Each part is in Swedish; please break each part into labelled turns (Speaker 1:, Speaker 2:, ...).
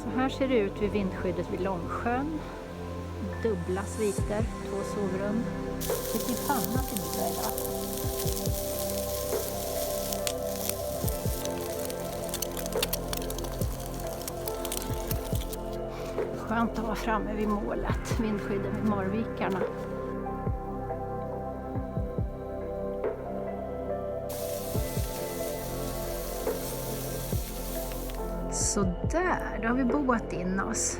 Speaker 1: Så här ser det ut vid vindskyddet vid Långsjön. Dubbla sviter, 2 sovrum. Lite panna till middag idag. Skönt att vara framme vid målet, vindskyddet vid Marvikarna. Så där, då har vi boat in oss.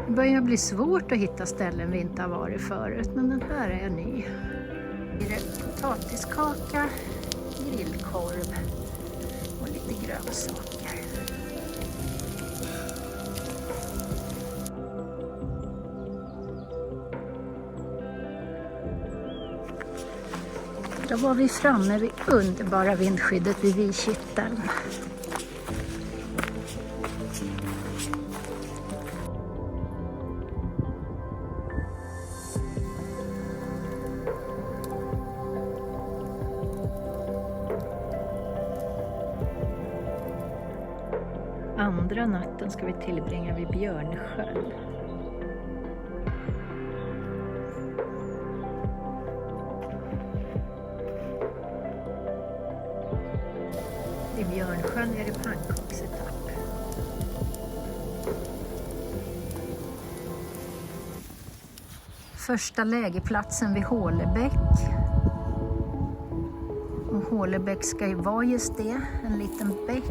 Speaker 1: Det börjar bli svårt att hitta ställen vi inte har varit förut, men den här är ny. Det är potatiskaka, grillkorv och lite grönsaker. Då var vi framme vid underbara vindskyddet vid Vikitteln. Andra natten ska vi tillbringa vid Björnsjön. I Björnsjön är det pannkaksetapp. Första lägerplatsen vid Hålebäck. Och Hålebäck ska ju vara just det, en liten bäck.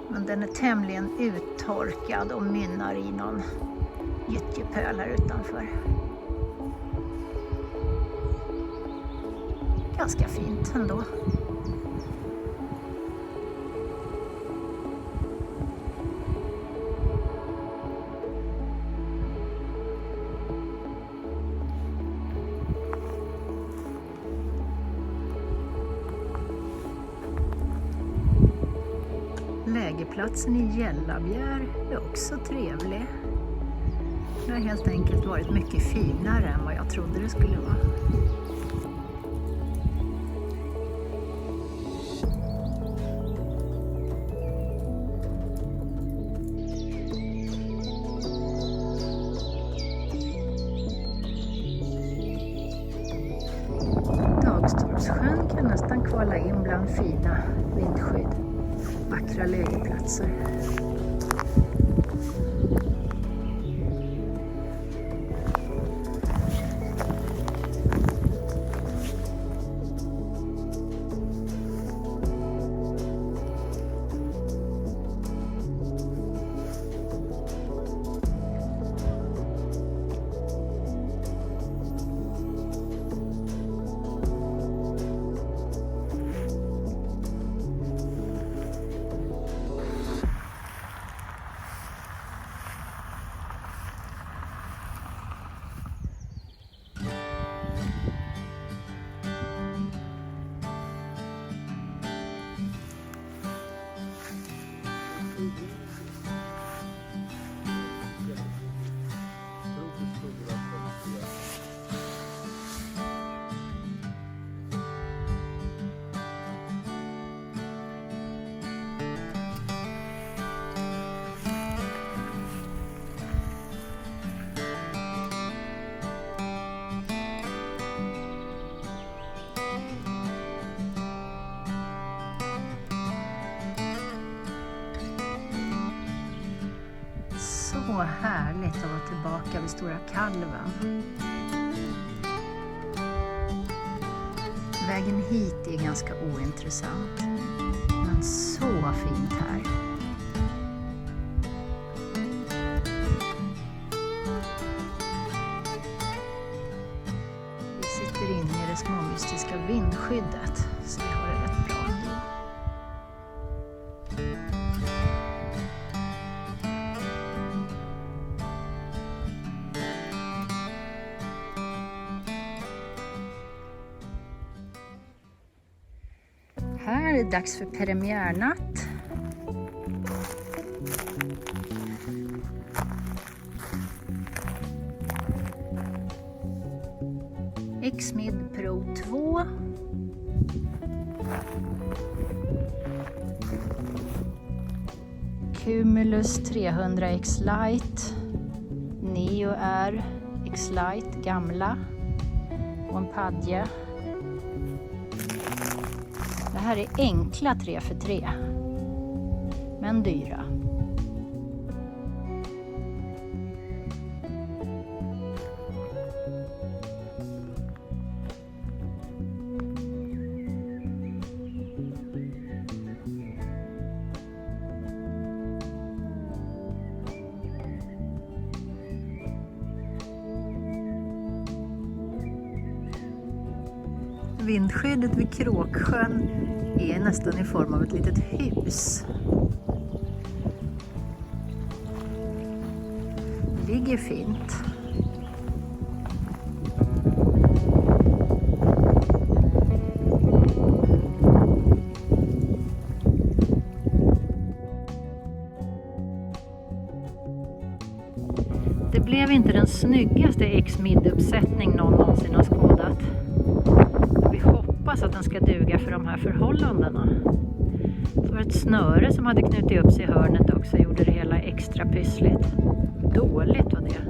Speaker 1: Men den är tämligen uttorkad och mynnar i någon gyttjepöl här utanför. Ganska fint ändå. Lägerplatsen i Gällabjär är också trevlig. Det har helt enkelt varit mycket finare än vad jag trodde det skulle vara. Dagstorpssjön kan nästan kvala in bland fina vindskydd. Vackra lägerplatser. Så härligt att vara tillbaka vid Stora Kalven. Vägen hit är ganska ointressant, men så fint här. Vi sitter inne i det små mystiska vindskyddet, så vi har det rätt bra. Här är det dags för premiärnatt. X-Mid Pro 2. Cumulus 300X Lite. Neo R X Lite gamla. Och en Padje. Det här är enkla 3x3. Men dyra. Vindskyddet vid Kråksjön är nästan i form av ett litet hus. Det ligger fint. Det blev inte den snyggaste X-Mid-uppsättning någon någonsin har skådat. Vi hoppas att den ska duga för de här förhållandena. Det var ett snöre som hade knutit upp sig i hörnet också, gjorde det hela extra pyssligt. Dåligt var det.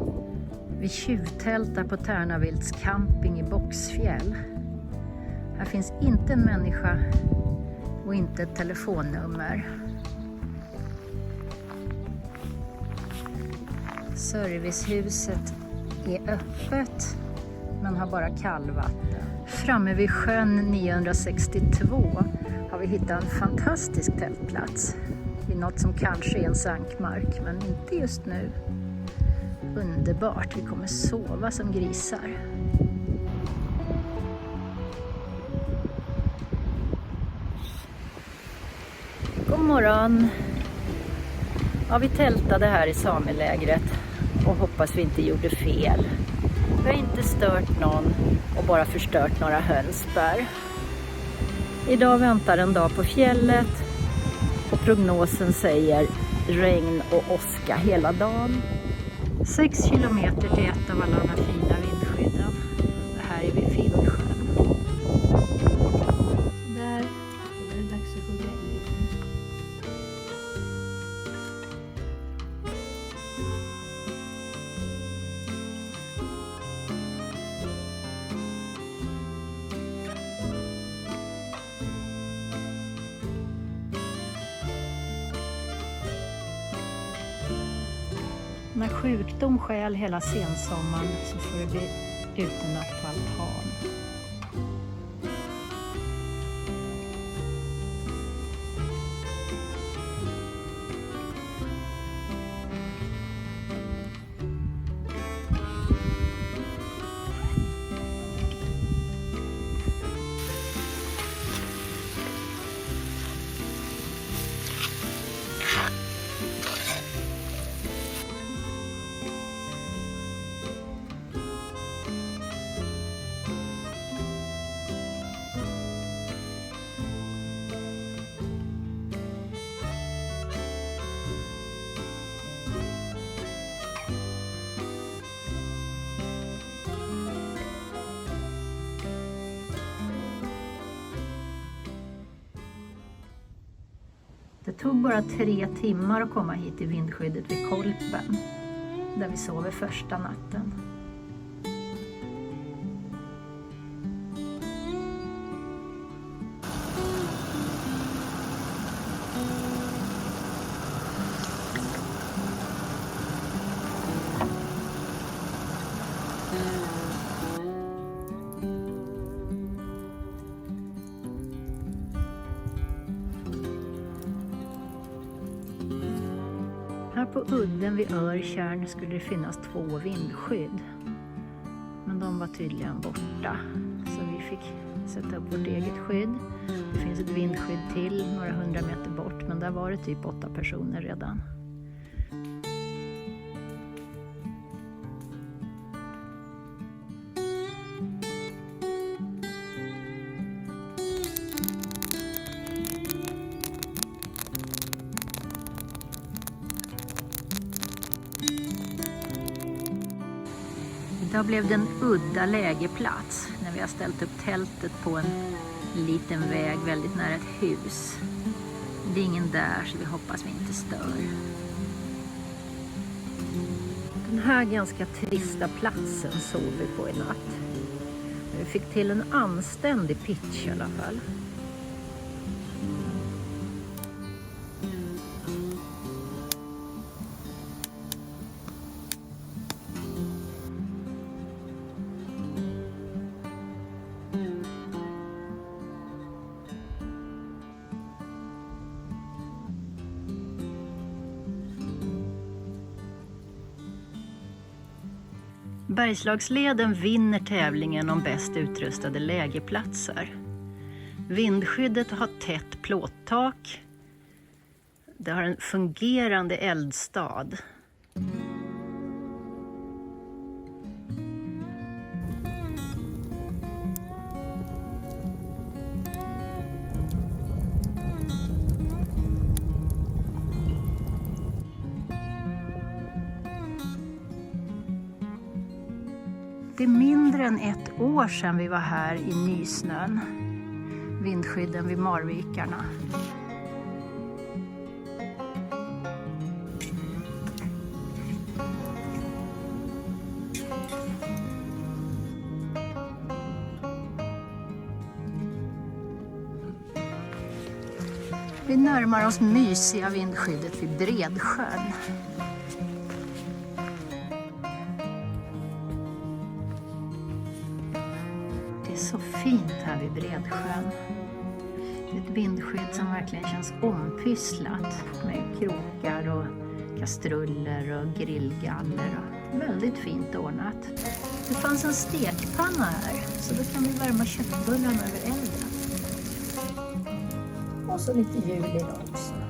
Speaker 1: Vi tjuvtältar på Tärnavilts camping i Boxfjäll. Här finns inte en människa och inte ett telefonnummer. Servicehuset är öppet men har bara kallvatten. Framme vid sjön 962 har vi hittat en fantastisk tältplats. I något som kanske är en sankmark, men inte just nu. Underbart, vi kommer sova som grisar. God morgon! Ja, vi tältade här i samelägret och hoppas vi inte gjorde fel. Vi har inte stört någon och bara förstört några hönsbär. Idag väntar en dag på fjället och prognosen säger regn och åska hela dagen. 6 kilometer till ett av alla de här fina vindskydden. Det här är vid Finnsjön. Där är det dags att hugga in. När sjukdom stjäl hela sensommaren så får det bli utenatt på altan. Det tog bara 3 timmar att komma hit till vindskyddet vid Kolpen, där vi sover första natten. Här på udden vid Örtjärn skulle det finnas 2 vindskydd. Men de var tydligen borta. Så vi fick sätta upp vårt eget skydd. Det finns ett vindskydd till några 100 meter bort. Men där var det typ 8 personer redan. Idag blev det en udda lägerplats när vi har ställt upp tältet på en liten väg väldigt nära ett hus. Det är ingen där så vi hoppas vi inte stör. Den här ganska trista platsen sov vi på i natt. Vi fick till en anständig pitch i alla fall. Bergslagsleden vinner tävlingen om bäst utrustade lägerplatser. Vindskyddet har tätt plåttak. Det har en fungerande eldstad. Det är mindre än ett år sedan vi var här i nysnön, vindskydden vid Marvikarna. Vi närmar oss mysiga vindskyddet vid Bredsjön. Det är så fint här vid Bredsjön. Det är ett vindskydd som verkligen känns ompysslat med krokar och kastruller och grillgaller. Och väldigt fint ordnat. Det fanns en stekpanna här så då kan vi värma köttbullarna över elden. Och så lite jul idag också.